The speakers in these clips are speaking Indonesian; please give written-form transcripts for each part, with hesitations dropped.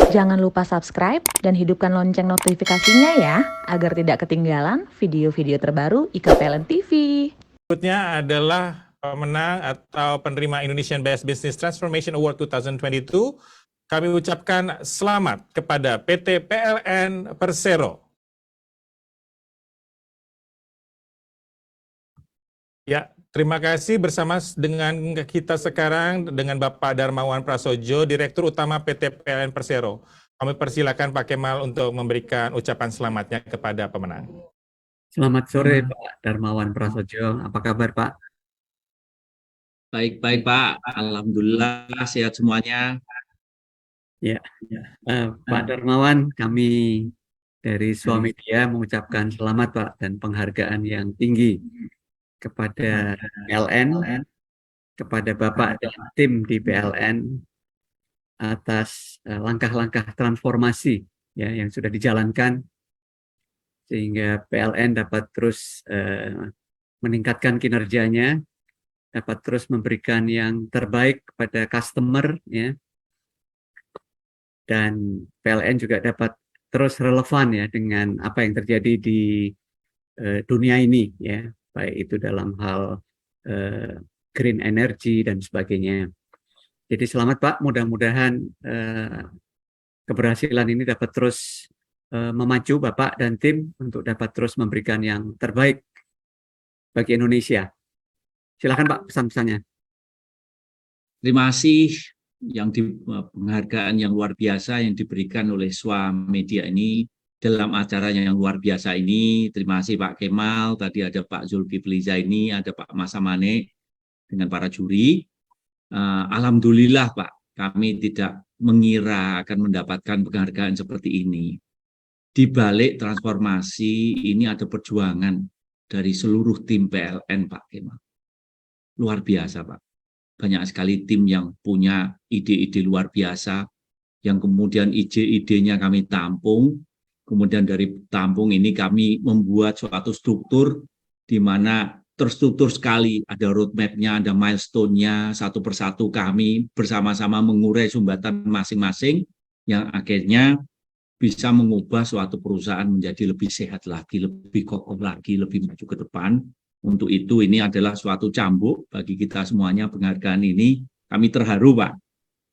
Jangan lupa subscribe dan hidupkan lonceng notifikasinya ya, agar tidak ketinggalan video-video terbaru IKPLN TV. Berikutnya adalah pemenang atau penerima Indonesian Best Business Transformation Award 2022. Kami ucapkan selamat kepada PT PLN Persero. Ya, terima kasih bersama dengan kita sekarang dengan Bapak Darmawan Prasojo, Direktur Utama PT PLN Persero. Kami persilakan Pak Kemal untuk memberikan ucapan selamatnya kepada pemenang. Selamat sore Pak Darmawan Prasojo, apa kabar Pak? Baik-baik Pak, Alhamdulillah sehat semuanya. Ya, Pak Darmawan, kami dari Swamedia mengucapkan selamat Pak dan penghargaan yang tinggi kepada PLN, kepada Bapak dan tim di PLN atas langkah-langkah transformasi ya yang sudah dijalankan sehingga PLN dapat terus meningkatkan kinerjanya, dapat terus memberikan yang terbaik kepada customer ya, dan PLN juga dapat terus relevan ya dengan apa yang terjadi di dunia ini ya, baik itu dalam hal green energy dan sebagainya. Jadi selamat Pak, mudah-mudahan keberhasilan ini dapat terus memacu Bapak dan tim untuk dapat terus memberikan yang terbaik bagi Indonesia. Silakan Pak pesan-pesannya. Terima kasih penghargaan yang luar biasa yang diberikan oleh Swamedia ini dalam acaranya yang luar biasa ini. Terima kasih Pak Kemal, tadi ada Pak Zulkifli Zaini, ada Pak Masamane dengan para juri. Alhamdulillah Pak, kami tidak mengira akan mendapatkan penghargaan seperti ini. Di balik transformasi ini ada perjuangan dari seluruh tim PLN Pak Kemal. Luar biasa Pak. Banyak sekali tim yang punya ide-ide luar biasa, yang kemudian ide-idenya kami tampung, kemudian dari tampung ini kami membuat suatu struktur di mana terstruktur sekali, ada roadmap-nya, ada milestone-nya, satu persatu kami bersama-sama mengurai sumbatan masing-masing, yang akhirnya bisa mengubah suatu perusahaan menjadi lebih sehat lagi, lebih kokoh lagi, lebih maju ke depan. Untuk itu ini adalah suatu cambuk bagi kita semuanya, penghargaan ini. Kami terharu Pak,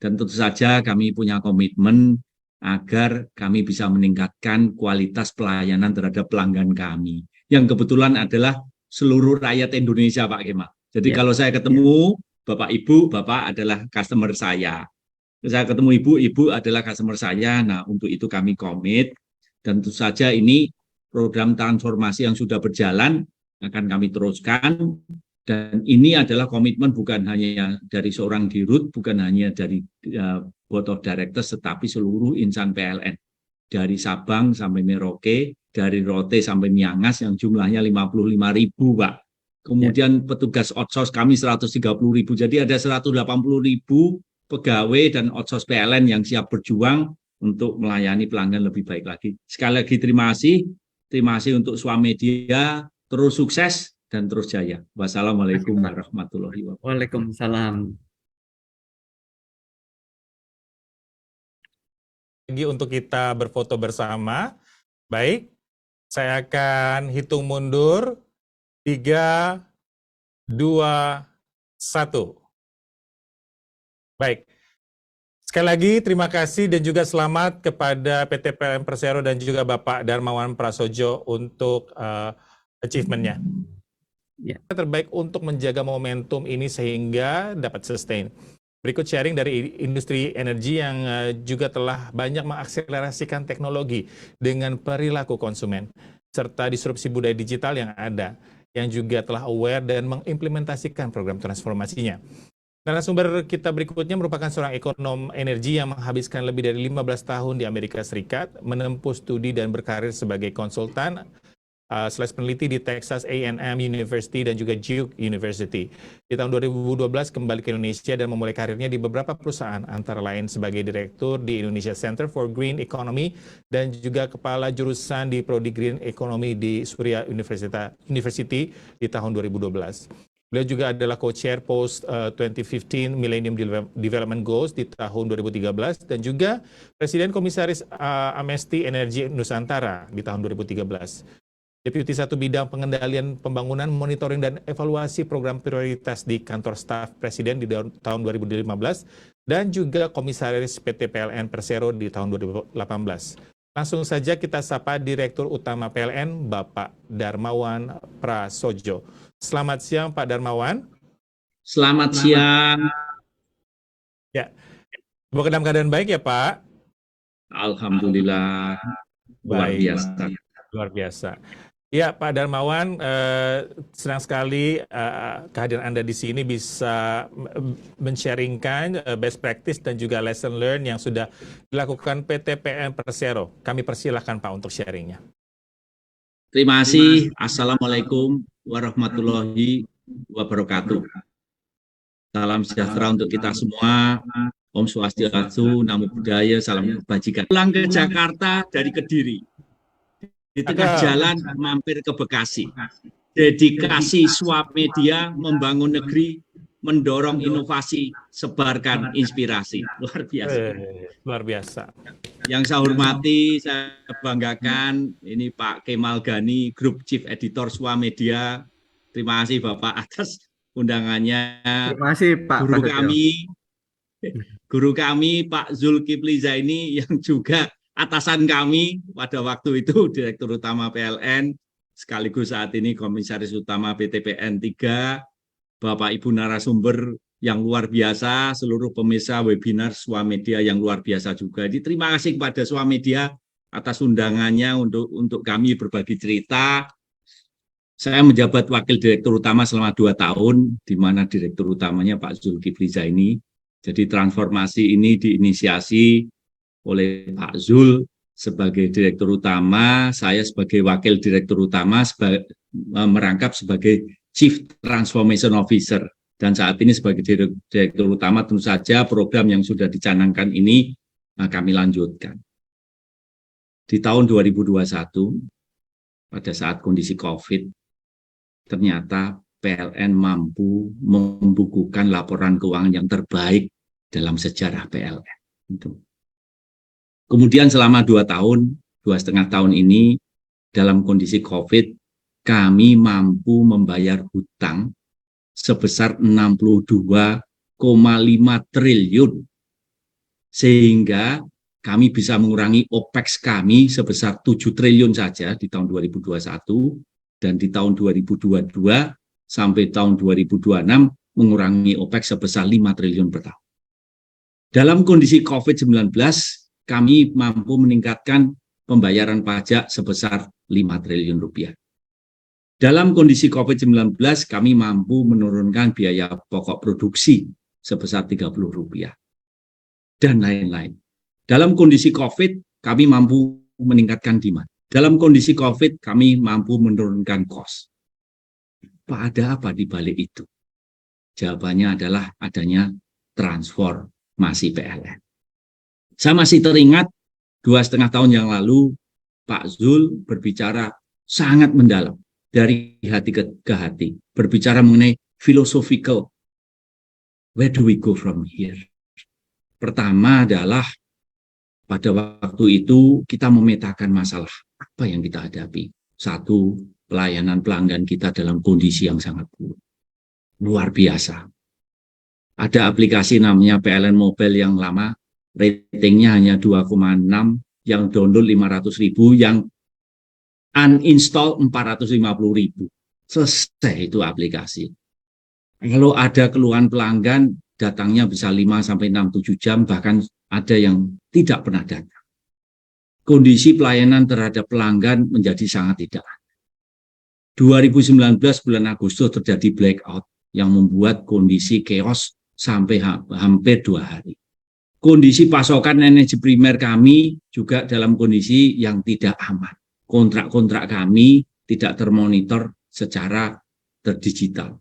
dan tentu saja kami punya komitmen agar kami bisa meningkatkan kualitas pelayanan terhadap pelanggan kami, yang kebetulan adalah seluruh rakyat Indonesia Pak Kemal. Jadi kalau saya ketemu Bapak Ibu, Bapak adalah customer saya. Saya ketemu Ibu, Ibu adalah customer saya. Nah, untuk itu kami komit, dan tentu saja ini program transformasi yang sudah berjalan akan kami teruskan, dan ini adalah komitmen bukan hanya dari seorang dirut, bukan hanya dari board of directors, tetapi seluruh insan PLN. Dari Sabang sampai Merauke, dari Rote sampai Miangas yang jumlahnya 55.000 Pak. Kemudian petugas outsource kami 130.000, jadi ada 180.000 pegawai dan outsource PLN yang siap berjuang untuk melayani pelanggan lebih baik lagi. Sekali lagi terima kasih untuk Swamedia, terus sukses dan terus jaya. Wassalamualaikum warahmatullahi wabarakatuh. Waalaikumsalam. Lagi untuk kita berfoto bersama. Baik, saya akan hitung mundur. 3, 2, 1. Baik. Sekali lagi terima kasih dan juga selamat kepada PT PLN Persero dan juga Bapak Darmawan Prasojo untuk achievement-nya. Terbaik untuk menjaga momentum ini sehingga dapat sustain. Berikut sharing dari industri energi yang juga telah banyak mengakselerasikan teknologi dengan perilaku konsumen, serta disrupsi budaya digital yang ada, yang juga telah aware dan mengimplementasikan program transformasinya. Narasumber kita berikutnya merupakan seorang ekonom energi yang menghabiskan lebih dari 15 tahun di Amerika Serikat, menempuh studi dan berkarir sebagai konsultan peneliti di Texas A&M University dan juga Duke University. Di tahun 2012 kembali ke Indonesia dan memulai karirnya di beberapa perusahaan, antara lain sebagai direktur di Indonesia Center for Green Economy dan juga kepala jurusan di Prodi Green Economy di Surya University di tahun 2012. Beliau juga adalah co-chair Post 2015 Millennium Development Goals di tahun 2013 dan juga Presiden Komisaris Amnesty Energi Nusantara di tahun 2013. Deputi 1 Bidang Pengendalian Pembangunan, Monitoring dan Evaluasi Program Prioritas di Kantor Staf Presiden di tahun 2015 dan juga Komisaris PT PLN Persero di tahun 2018. Langsung saja kita sapa Direktur Utama PLN, Bapak Darmawan Prasojo. Selamat siang Pak Darmawan. Selamat siang. Ya, semoga dalam keadaan baik ya Pak. Alhamdulillah, luar Baik. biasa. Luar biasa. Ya Pak Darmawan, senang sekali kehadiran Anda di sini bisa men-sharingkan best practice dan juga lesson learn yang sudah dilakukan PT PLN Persero. Kami persilahkan Pak untuk sharingnya. Terima kasih. Assalamualaikum warahmatullahi wabarakatuh. Salam sejahtera untuk kita semua. Om Swastiastu, Namo Buddhaya, salam kebajikan. Pulang ke Jakarta dari Kediri. Di tengah jalan mampir ke Bekasi. Dedikasi Swap Media membangun negeri, mendorong inovasi, sebarkan inspirasi. Luar biasa. Luar biasa. Yang saya hormati, saya banggakan, ini Pak Kemal Gani, Group Chief Editor Swap Media. Terima kasih Bapak atas undangannya. Terima kasih Pak. Guru kami Pak Zulkifli Zaini yang juga atasan kami pada waktu itu Direktur Utama PLN, sekaligus saat ini Komisaris Utama PT PLN 3, Bapak Ibu narasumber yang luar biasa, seluruh pemirsa webinar Swap Media yang luar biasa juga. Jadi terima kasih kepada Swap Media atas undangannya untuk kami berbagi cerita. Saya menjabat Wakil Direktur Utama selama 2 tahun, di mana Direktur Utamanya Pak Zulkifli Zaini. Jadi transformasi ini diinisiasi oleh Pak Zul sebagai Direktur Utama, saya sebagai Wakil Direktur Utama merangkap sebagai Chief Transformation Officer. Dan saat ini sebagai Direktur Utama tentu saja program yang sudah dicanangkan ini kami lanjutkan. Di tahun 2021, pada saat kondisi COVID, ternyata PLN mampu membukukan laporan keuangan yang terbaik dalam sejarah PLN. Kemudian selama 2,5 tahun ini, dalam kondisi COVID, kami mampu membayar hutang sebesar 62,5 triliun. Sehingga kami bisa mengurangi OPEX kami sebesar 7 triliun saja di tahun 2021, dan di tahun 2022 sampai tahun 2026 mengurangi OPEX sebesar 5 triliun per tahun. Dalam kondisi COVID-19, kami mampu meningkatkan pembayaran pajak sebesar 5 triliun rupiah. Dalam kondisi COVID-19, kami mampu menurunkan biaya pokok produksi sebesar 30 rupiah. Dan lain-lain. Dalam kondisi COVID, kami mampu meningkatkan demand. Dalam kondisi COVID, kami mampu menurunkan cost. Ada apa di balik itu? Jawabannya adalah adanya transformasi PLN. Saya masih teringat 2,5 tahun yang lalu Pak Zul berbicara sangat mendalam dari hati ke hati, berbicara mengenai philosophical, where do we go from here? Pertama adalah pada waktu itu kita memetakan masalah apa yang kita hadapi. 1, pelayanan pelanggan kita dalam kondisi yang sangat buruk, luar biasa. Ada aplikasi namanya PLN Mobile yang lama, ratingnya hanya 2,6, yang download 500.000, yang uninstall 450.000. Selesai itu aplikasi. Kalau ada keluhan pelanggan, datangnya bisa 5 sampai 6, 7 jam, bahkan ada yang tidak pernah datang. Kondisi pelayanan terhadap pelanggan menjadi sangat tidak ada. 2019 bulan Agustus terjadi blackout yang membuat kondisi chaos sampai hampir 2 hari. Kondisi pasokan energi primer kami juga dalam kondisi yang tidak aman. Kontrak-kontrak kami tidak termonitor secara terdigital.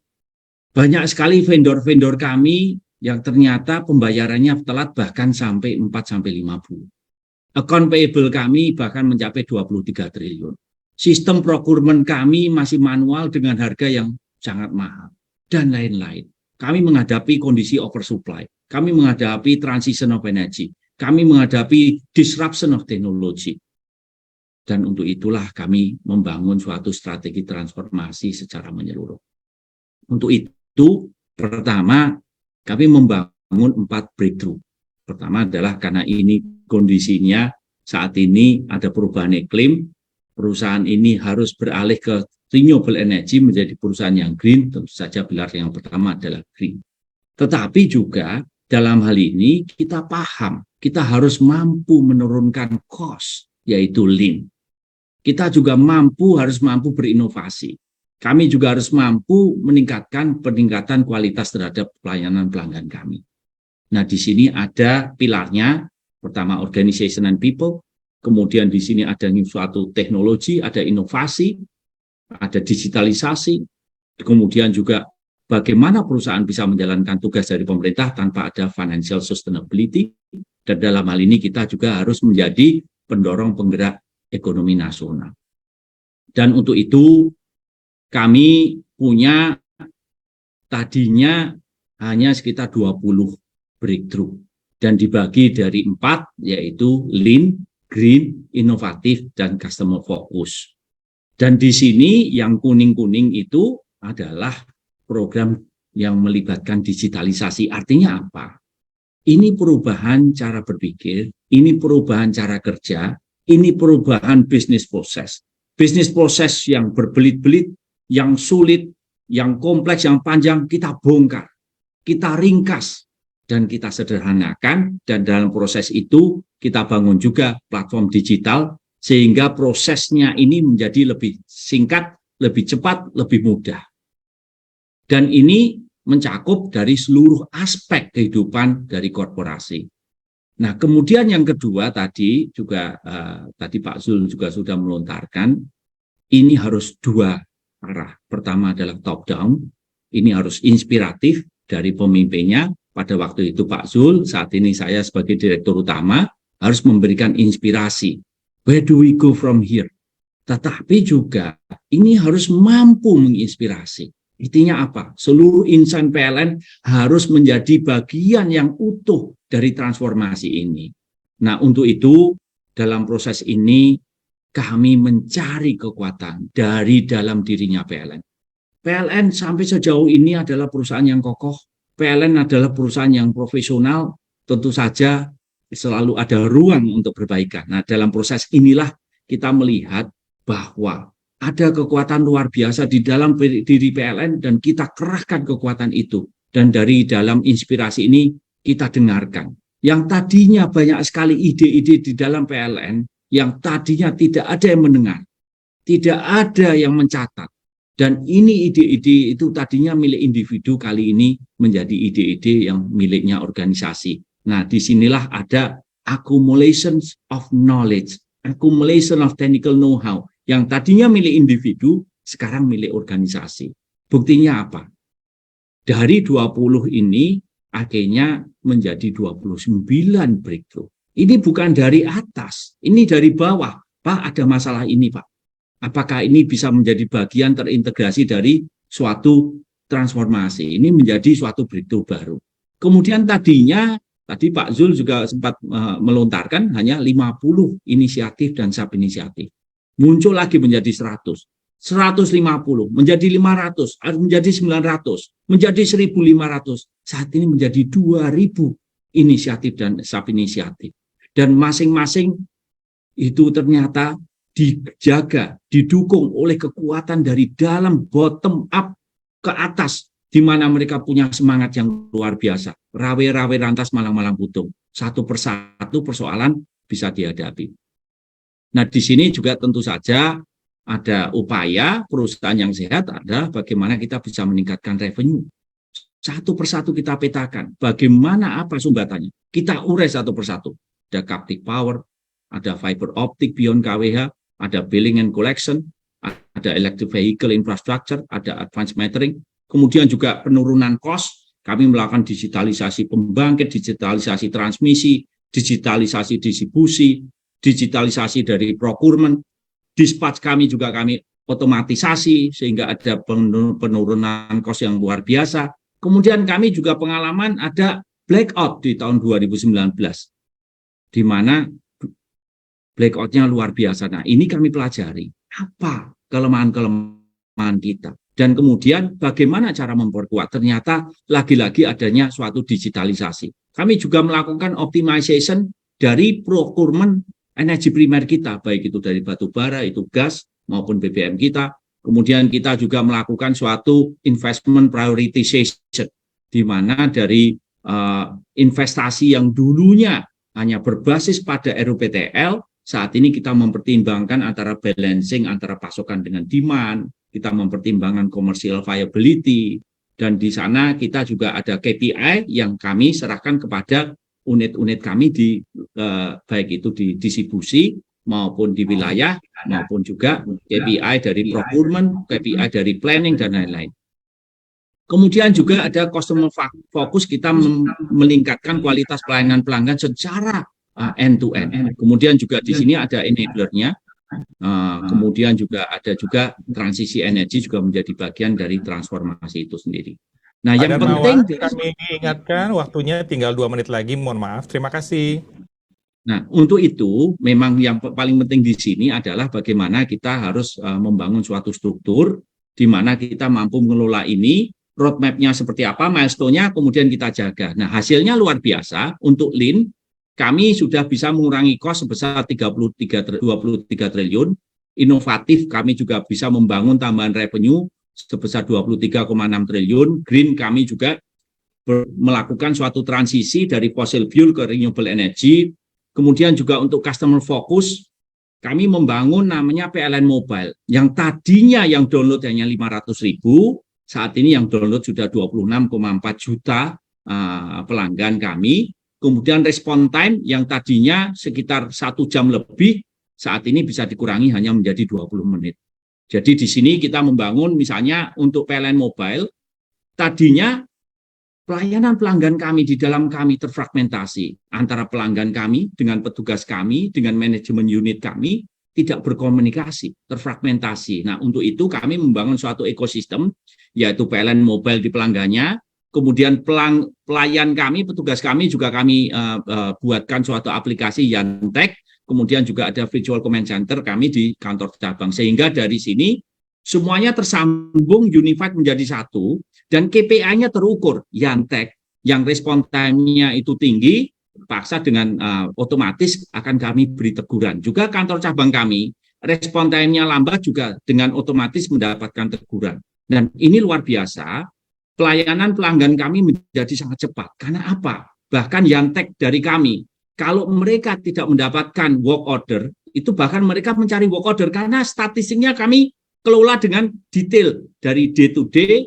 Banyak sekali vendor-vendor kami yang ternyata pembayarannya telat bahkan sampai 4-5 bulan. Account payable kami bahkan mencapai 23 triliun. Sistem procurement kami masih manual dengan harga yang sangat mahal. dan lain-lain. Kami menghadapi kondisi oversupply, kami menghadapi transition of energy, kami menghadapi disruption of technology. Dan untuk itulah kami membangun suatu strategi transformasi secara menyeluruh. Untuk itu, pertama, kami membangun 4 breakthrough. Pertama adalah karena ini kondisinya saat ini ada perubahan iklim, perusahaan ini harus beralih ke renewable energy menjadi perusahaan yang green, tentu saja pilar yang pertama adalah green. Tetapi juga dalam hal ini kita paham, kita harus mampu menurunkan cost, yaitu lean. Kita juga harus mampu berinovasi. Kami juga harus mampu peningkatan kualitas terhadap pelayanan pelanggan kami. Nah, di sini ada pilarnya, pertama organization and people, kemudian di sini ada suatu teknologi, ada inovasi, ada digitalisasi, kemudian juga bagaimana perusahaan bisa menjalankan tugas dari pemerintah tanpa ada financial sustainability, dan dalam hal ini kita juga harus menjadi pendorong penggerak ekonomi nasional. Dan untuk itu kami punya tadinya hanya sekitar 20 breakthrough dan dibagi dari 4, yaitu lean, green, inovatif, dan customer focus. Dan di sini yang kuning-kuning itu adalah program yang melibatkan digitalisasi. Artinya apa? Ini perubahan cara berpikir, ini perubahan cara kerja, ini perubahan bisnis proses. Bisnis proses yang berbelit-belit, yang sulit, yang kompleks, yang panjang, kita bongkar, kita ringkas, dan kita sederhanakan. Dan dalam proses itu, kita bangun juga platform digital, sehingga prosesnya ini menjadi lebih singkat, lebih cepat, lebih mudah. Dan ini mencakup dari seluruh aspek kehidupan dari korporasi. Nah, kemudian yang kedua tadi juga tadi Pak Zul juga sudah melontarkan, ini harus 2 arah. Pertama adalah top down, ini harus inspiratif dari pemimpinnya. Pada waktu itu Pak Zul, saat ini saya sebagai direktur utama harus memberikan inspirasi. Where do we go from here? Tetapi juga ini harus mampu menginspirasi. Intinya apa? Seluruh insan PLN harus menjadi bagian yang utuh dari transformasi ini. Nah, untuk itu dalam proses ini kami mencari kekuatan dari dalam dirinya PLN. PLN sampai sejauh ini adalah perusahaan yang kokoh. PLN adalah perusahaan yang profesional. Tentu saja selalu ada ruang untuk perbaikan. Nah, dalam proses inilah kita melihat bahwa ada kekuatan luar biasa di dalam diri PLN dan kita kerahkan kekuatan itu. Dan dari dalam inspirasi ini kita dengarkan. Yang tadinya banyak sekali ide-ide di dalam PLN, yang tadinya tidak ada yang mendengar, tidak ada yang mencatat. Dan ini ide-ide itu tadinya milik individu, kali ini menjadi ide-ide yang miliknya organisasi. Nah, disinilah ada accumulation of knowledge, accumulation of technical know-how, yang tadinya milik individu, sekarang milik organisasi. Buktinya apa? Dari 20 ini, akhirnya menjadi 29 breakthrough. Ini bukan dari atas, ini dari bawah. Pak, ada masalah ini, Pak. Apakah ini bisa menjadi bagian terintegrasi dari suatu transformasi? Ini menjadi suatu breakthrough baru. Kemudian tadi Pak Zul juga sempat melontarkan hanya 50 inisiatif dan sub-inisiatif. Muncul lagi menjadi 100, 150, menjadi 500, menjadi 900, menjadi 1.500. Saat ini menjadi 2.000 inisiatif dan sub-inisiatif. Dan masing-masing itu ternyata dijaga, didukung oleh kekuatan dari dalam bottom up ke atas, di mana mereka punya semangat yang luar biasa. Rawe-rawe rantas malang-malang putung. Satu persatu persoalan bisa dihadapi. Nah, di sini juga tentu saja ada upaya perusahaan yang sehat adalah bagaimana kita bisa meningkatkan revenue. Satu persatu kita petakan. Bagaimana apa sumbatannya? Kita urai satu persatu. Ada captive power, ada fiber optic beyond KWH, ada billing and collection, ada electric vehicle infrastructure, ada advanced metering. Kemudian juga penurunan cost. Kami melakukan digitalisasi pembangkit, digitalisasi transmisi, digitalisasi distribusi, digitalisasi dari procurement, dispatch kami juga kami otomatisasi sehingga ada penurunan kos yang luar biasa. Kemudian kami juga pengalaman ada blackout di tahun 2019, di mana blackout-nya luar biasa. Nah, ini kami pelajari apa kelemahan-kelemahan kita. Dan kemudian bagaimana cara memperkuat. Ternyata lagi-lagi adanya suatu digitalisasi. Kami juga melakukan optimization dari procurement energi primer kita, baik itu dari batu bara, itu gas, maupun BBM kita. Kemudian kita juga melakukan suatu investment prioritization, di mana dari investasi yang dulunya hanya berbasis pada RUPTL, saat ini kita mempertimbangkan antara balancing antara pasokan dengan demand, kita mempertimbangkan commercial viability, dan di sana kita juga ada KPI yang kami serahkan kepada unit-unit kami di baik itu di distribusi maupun di wilayah, maupun juga KPI dari procurement, KPI dari planning, dan lain-lain. Kemudian juga ada customer focus, kita meningkatkan kualitas pelayanan pelanggan secara end-to-end. Kemudian juga di sini ada enabler-nya. Kemudian juga ada juga transisi energi juga menjadi bagian dari transformasi itu sendiri. Nah, yang penting kami ingatkan waktunya tinggal 2 menit lagi, mohon maaf. Terima kasih. Nah, untuk itu memang yang paling penting di sini adalah bagaimana kita harus membangun suatu struktur di mana kita mampu mengelola ini, roadmap-nya seperti apa, milestone-nya kemudian kita jaga. Nah, hasilnya luar biasa. Untuk Lean kami sudah bisa mengurangi cost sebesar 23 triliun. Inovatif kami juga bisa membangun tambahan revenue sebesar 23,6 triliun. Green kami juga melakukan suatu transisi dari fossil fuel ke renewable energy. Kemudian juga untuk customer focus, kami membangun namanya PLN Mobile. Yang tadinya yang download hanya 500.000, saat ini yang download sudah 26,4 juta pelanggan kami. Kemudian respon time yang tadinya sekitar 1 jam lebih, saat ini bisa dikurangi hanya menjadi 20 menit. Jadi di sini kita membangun misalnya untuk PLN Mobile, tadinya pelayanan pelanggan kami di dalam kami terfragmentasi antara pelanggan kami dengan petugas kami, dengan manajemen unit kami, tidak berkomunikasi, terfragmentasi. Nah, untuk itu kami membangun suatu ekosistem, yaitu PLN Mobile di pelanggannya, kemudian pelayan kami, petugas kami juga kami buatkan suatu aplikasi Yantek, kemudian juga ada virtual command center kami di kantor cabang. Sehingga dari sini semuanya tersambung, unified menjadi satu, dan KPI-nya terukur. Yantek yang respon time-nya itu tinggi, paksa dengan otomatis akan kami beri teguran. Juga kantor cabang kami, respon time-nya lambat juga dengan otomatis mendapatkan teguran. Dan ini luar biasa, pelayanan pelanggan kami menjadi sangat cepat. Karena apa? Bahkan Yantek dari kami, kalau mereka tidak mendapatkan work order, itu bahkan mereka mencari work order karena statistiknya kami kelola dengan detail dari day to day,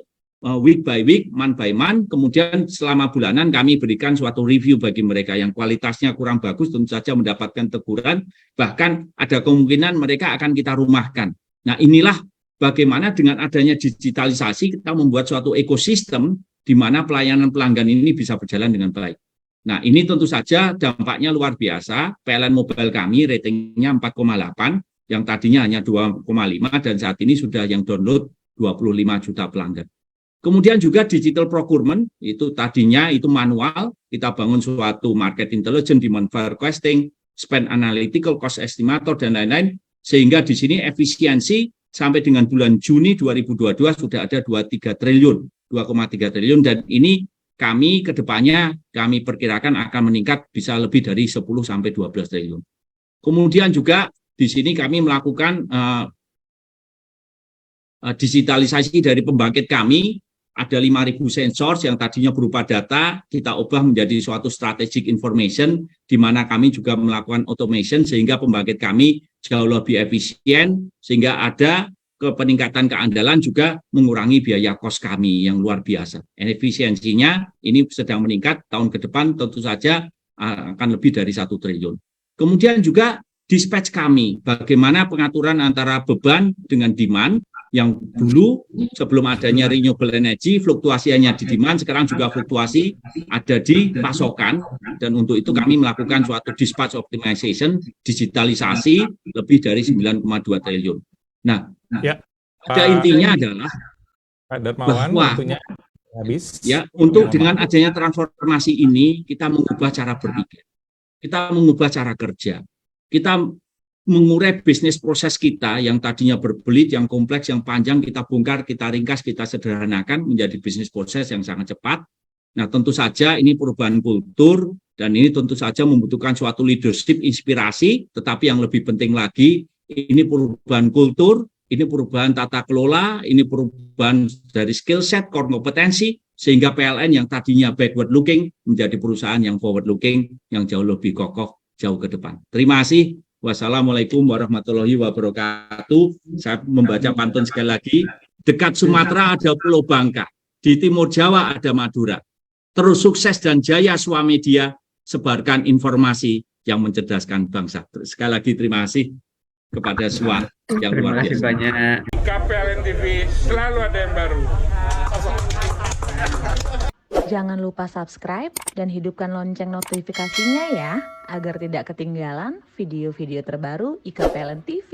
week by week, month by month. Kemudian selama bulanan kami berikan suatu review bagi mereka yang kualitasnya kurang bagus, tentu saja mendapatkan teguran. Bahkan ada kemungkinan mereka akan kita rumahkan. Nah, inilah bagaimana dengan adanya digitalisasi kita membuat suatu ekosistem di mana pelayanan pelanggan ini bisa berjalan dengan baik. Nah, ini tentu saja dampaknya luar biasa. PLN Mobile kami ratingnya 4,8, yang tadinya hanya 2,5, dan saat ini sudah yang download 25 juta pelanggan. Kemudian juga digital procurement, itu tadinya itu manual, kita bangun suatu market intelligence, demand forecasting, spend analytical, cost estimator, dan lain-lain, sehingga di sini efisiensi sampai dengan bulan Juni 2022 sudah ada 2,3 triliun, dan ini kami ke depannya kami perkirakan akan meningkat bisa lebih dari 10 sampai 12 triliun. Kemudian juga di sini kami melakukan digitalisasi dari pembangkit kami, ada 5.000 sensor yang tadinya berupa data, kita ubah menjadi suatu strategic information, di mana kami juga melakukan automation sehingga pembangkit kami jauh lebih efisien, sehingga ada peningkatan keandalan juga mengurangi biaya kos kami yang luar biasa. Efisiensinya ini sedang meningkat, tahun ke depan tentu saja akan lebih dari 1 triliun. Kemudian juga dispatch kami, bagaimana pengaturan antara beban dengan demand, yang dulu sebelum adanya renewable energy, fluktuasinya di demand, sekarang juga fluktuasi ada di pasokan, dan untuk itu kami melakukan suatu dispatch optimization, digitalisasi lebih dari 9,2 triliun. Nah, Ya, pada Pak- intinya adalah Pak Darmawan, bahwa waktunya habis. ya untuk Mohon dengan maaf. adanya transformasi ini kita mengubah cara berpikir, kita mengubah cara kerja, kita mengurai bisnis proses kita yang tadinya berbelit, yang kompleks, yang panjang, kita bongkar, kita ringkas, kita sederhanakan menjadi bisnis proses yang sangat cepat. Nah, tentu saja ini perubahan kultur dan ini tentu saja membutuhkan suatu leadership inspirasi, tetapi yang lebih penting lagi ini perubahan kultur, ini perubahan tata kelola, ini perubahan dari skill set, core kompetensi, sehingga PLN yang tadinya backward looking menjadi perusahaan yang forward looking, yang jauh lebih kokoh, jauh ke depan. Terima kasih. Wassalamualaikum warahmatullahi wabarakatuh. Saya membaca pantun sekali lagi. Dekat Sumatera ada Pulau Bangka, di Timur Jawa ada Madura. Terus sukses dan jaya Swamedia, sebarkan informasi yang mencerdaskan bangsa. Sekali lagi terima kasih kepada SWA yang Terima luar kasih biasa. banyak. KPLN TV selalu ada yang baru. Jangan lupa subscribe dan hidupkan lonceng notifikasinya ya, agar tidak ketinggalan video-video terbaru IKPLN TV.